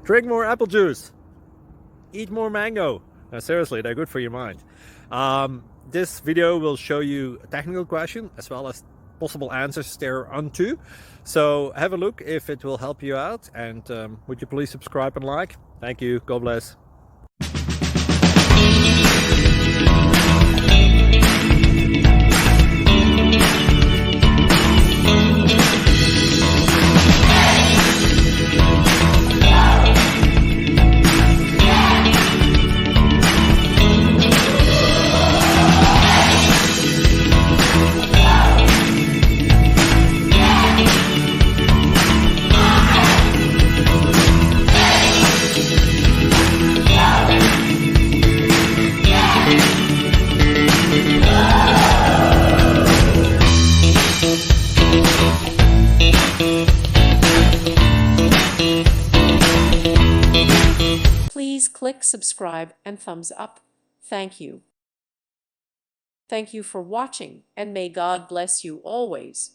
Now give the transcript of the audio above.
Drink more apple juice. Eat more mango. No, seriously, they're good for your mind. This video will show you a technical question as well as possible answers thereunto. So have a look if it will help you out, and would you please subscribe and like? Thank you. God bless. Please click subscribe and thumbs up. Thank you. Thank you for watching, and may God bless you always.